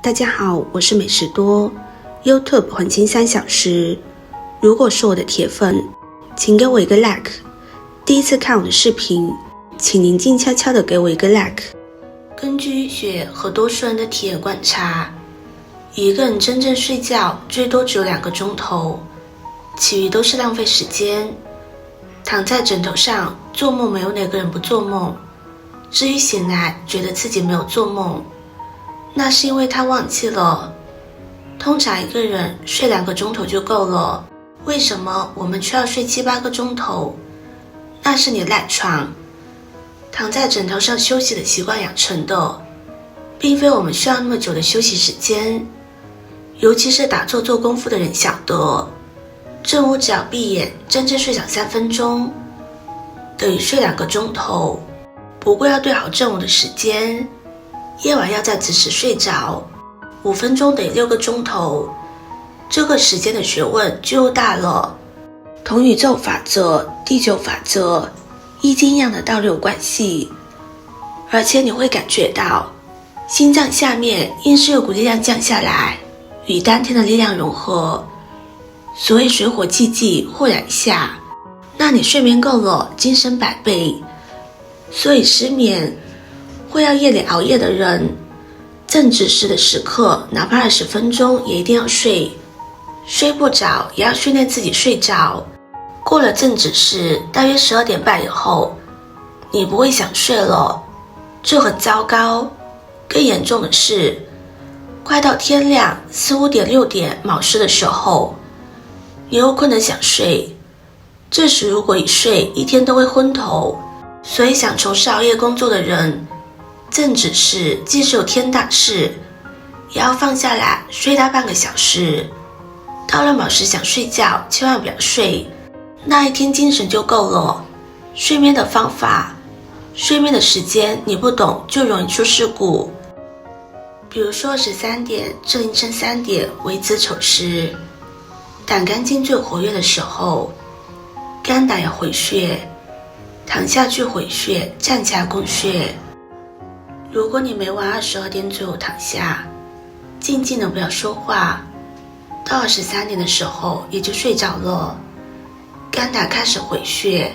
大家好，我是美食多 YouTube 黄金3小时。如果是我的铁粉，请给我一个 like。第一次看我的视频，请您静悄悄地给我一个 like。根据学和多数人的体验观察，一个人真正睡觉最多只有2个钟头，其余都是浪费时间。躺在枕头上做梦，没有哪个人不做梦。至于醒来觉得自己没有做梦，那是因为他忘记了。通常一个人睡2个钟头就够了，为什么我们却要睡7、8个钟头？那是你赖床，躺在枕头上休息的习惯养成的，并非我们需要那么久的休息时间。尤其是打坐做功夫的人晓得，正午只要闭眼真正睡上3分钟，等于睡2个钟头。不过要对好正午的时间，夜晚要在子时睡着，5分钟等于6个钟头，这个时间的学问就又大了。同宇宙法则、地球法则、易经一样的道理有关系。而且你会感觉到心脏下面硬是有股力量降下来，与当天的力量融合，所谓水火既济，豁然下。那你睡眠够了，精神100倍。所以失眠会要夜里熬夜的人，正子时的时刻哪怕20分钟也一定要睡，睡不着也要训练自己睡着。过了正子时大约12点半以后，你不会想睡了，这很糟糕。更严重的是，快到天亮4、5点、6点卯时的时候，你又困得想睡，这时如果一睡一天都会昏头。所以想从事熬夜工作的人，正子时即使有天大事，也要放下来睡它半个小时。到了卯时想睡觉，千万不要睡，那一天精神就够了。睡眠的方法，睡眠的时间你不懂就容易出事故。比如说13点至凌晨3点为子丑时，胆肝经最活跃的时候，肝胆要回血，躺下去回血，站起来供血。如果你每晚22点左右躺下，静静的不要说话，到23点的时候也就睡着了。肝胆开始回血，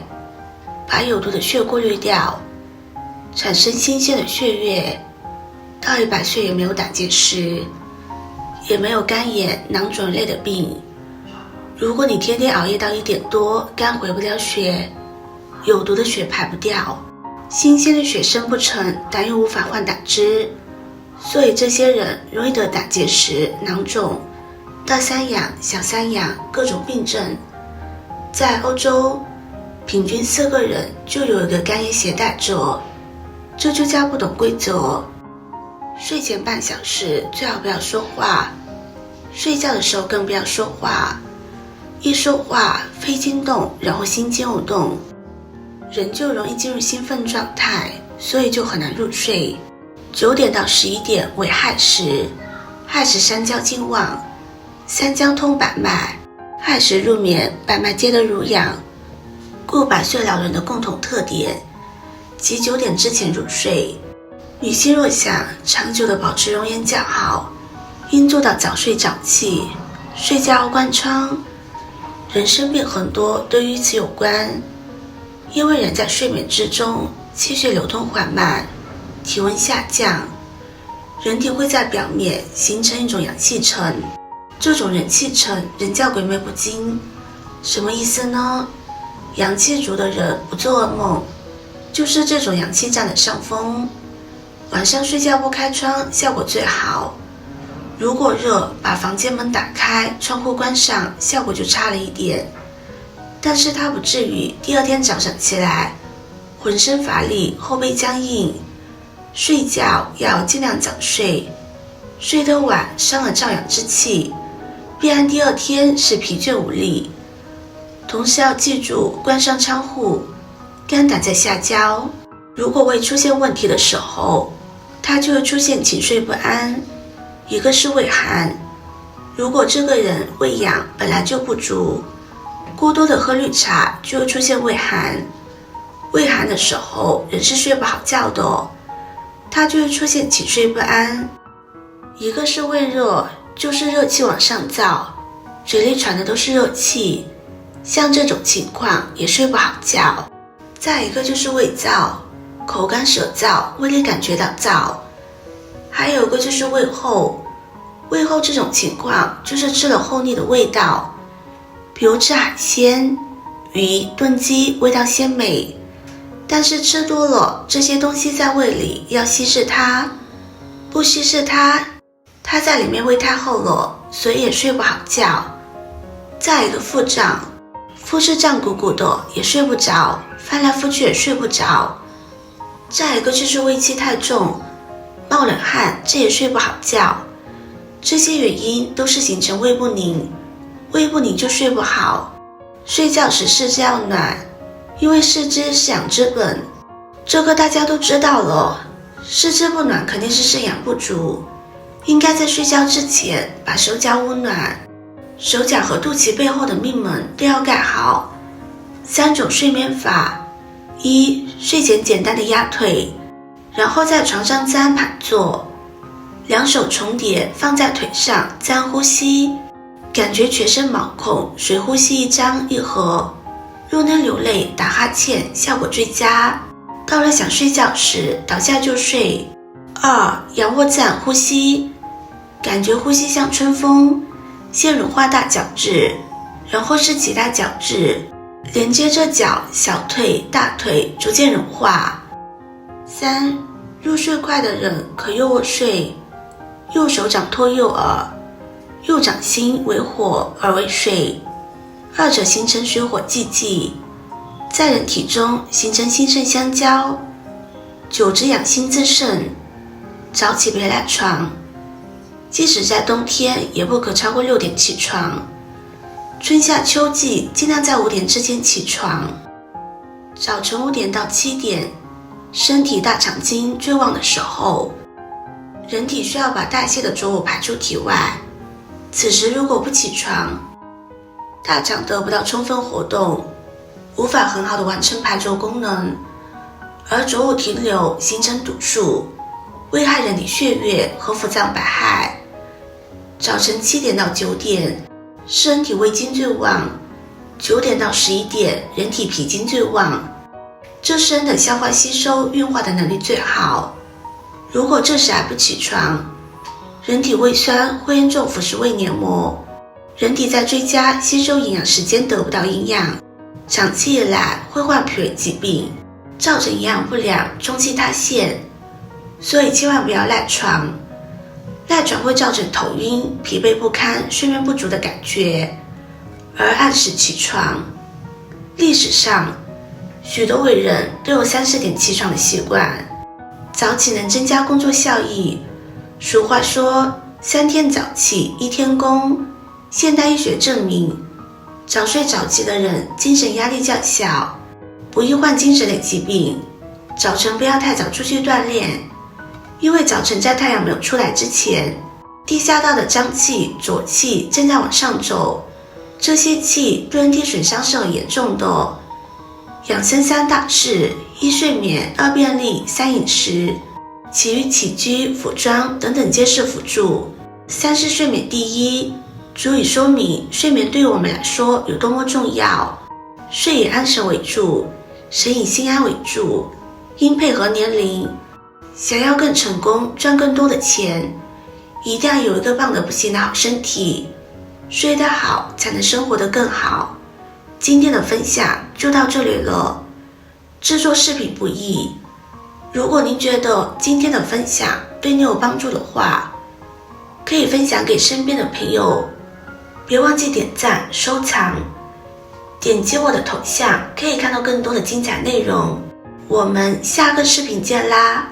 把有毒的血过滤掉，产生新鲜的血液。到100岁也没有胆结石，也没有肝炎、囊肿类的病。如果你天天熬夜到1点多，肝回不了血，有毒的血排不掉，新鲜的血生不成，胆又无法换胆汁，所以这些人容易得胆结石、囊肿、大三阳、小三阳各种病症。在欧洲，平均4个人就有1个肝炎携带者，这就叫不懂规则。睡前半小时最好不要说话，睡觉的时候更不要说话，一说话肺经动，然后心经又动，人就容易进入兴奋状态，所以就很难入睡。9点到11点为亥时，亥时三焦经旺，三焦通百脉，亥时入眠，百脉皆得濡养，故100岁老人的共同特点即9点之前入睡。女性若想长久的保持容颜较好，应做到早睡早起，睡觉关窗。人生病很多都与此有关，因为人在睡眠之中，气血流通缓慢，体温下降，人体会在表面形成一种阳气层，这种人气层人叫鬼魅不惊。什么意思呢？阳气足的人不做噩梦，就是这种阳气占了上风。晚上睡觉不开窗效果最好，如果热把房间门打开，窗户关上，效果就差了一点，但是它不至于第2天早上起来浑身乏力，后背僵硬。睡觉要尽量早睡，睡得晚伤了照阳之气，必然第2天是疲倦无力。同时要记住关上窗户，肝胆在下焦，如果胃出现问题的时候，它就会出现寝睡不安。一个是胃寒，如果这个人胃阳本来就不足，过多的喝绿茶就会出现胃寒。胃寒的时候人是睡不好觉的，他就会出现寝睡不安。一个是胃热，就是热气往上燥，嘴里喘的都是热气，像这种情况也睡不好觉。再一个就是胃燥，口干舌燥，胃里感觉到燥。还有一个就是胃后，胃后这种情况就是吃了后腻的味道，比如吃海鲜、鱼、炖鸡，味道鲜美，但是吃多了这些东西在胃里要稀释它，不稀释它在里面胃太厚了，所以也睡不好觉。再一个腹胀，腹是胀鼓鼓的，也睡不着，翻来覆去也睡不着。再一个就是胃气太重，冒冷汗，这也睡不好觉。这些原因都是形成胃不宁，胃不宁就睡不好。睡觉时四肢要暖，因为四肢是养之本，这个大家都知道了。四肢不暖肯定是肾阳不足，应该在睡觉之前把手脚捂暖，手脚和肚脐背后的命门都要盖好。3种睡眠法：一、睡前简单的压腿，然后在床上自然盘坐，2手重叠放在腿上，自然呼吸，感觉全身毛孔随呼吸一张一合，若能流泪打哈欠，效果最佳。到了想睡觉时倒下就睡。2、仰卧自然呼吸，感觉呼吸像春风，先融化大脚趾，然后是其他脚趾，连接着脚、小腿、大腿逐渐融化。3、入睡快的人可右卧睡，右手掌托右耳，右掌心为火而为水，二者形成水火既济，在人体中形成心肾相交，久之养心自胜。早起别赖床，即使在冬天也不可超过6点起床，春夏秋季尽量在5点之前起床。早晨5点到7点，身体大肠经最旺的时候，人体需要把代谢的浊物排出体外，此时如果不起床，大肠得不到充分活动，无法很好的完成排浊功能，而浊物停留形成堵束，危害人体血液和腑脏百害。早晨7点到9点，是人体胃经最旺，9点到11点，人体脾经最旺，这是人的消化吸收运化的能力最好。如果这时还不起床，人体胃酸会严重腐蚀胃黏膜，人体在追加吸收营养时间得不到营养，长期以来会患脾胃疾病，造成营养不良、中气塌陷。所以千万不要赖床，赖床会造成头晕、疲惫不堪、睡眠不足的感觉，而按时起床。历史上，许多伟人都有3、4点起床的习惯，早起能增加工作效益。俗话说3天早起1天功，现代医学证明，早睡早起的人精神压力较小，不易患精神类疾病。早晨不要太早出去锻炼，因为早晨在太阳没有出来之前，地下道的瘴气、浊气正在往上走，这些气对人体损伤是很严重的。养生3大事：一睡眠，二便利，三饮食，其余起居、服装等等皆是辅助。3是睡眠第一，足以说明睡眠对于我们来说有多么重要。睡以安神为主，神以心安为主，应配合年龄。想要更成功，赚更多的钱，一定要有一个棒得不行的好身体，睡得好才能生活得更好。今天的分享就到这里了，制作视频不易，如果您觉得今天的分享对你有帮助的话，可以分享给身边的朋友，别忘记点赞、收藏，点击我的头像可以看到更多的精彩内容。我们下个视频见啦！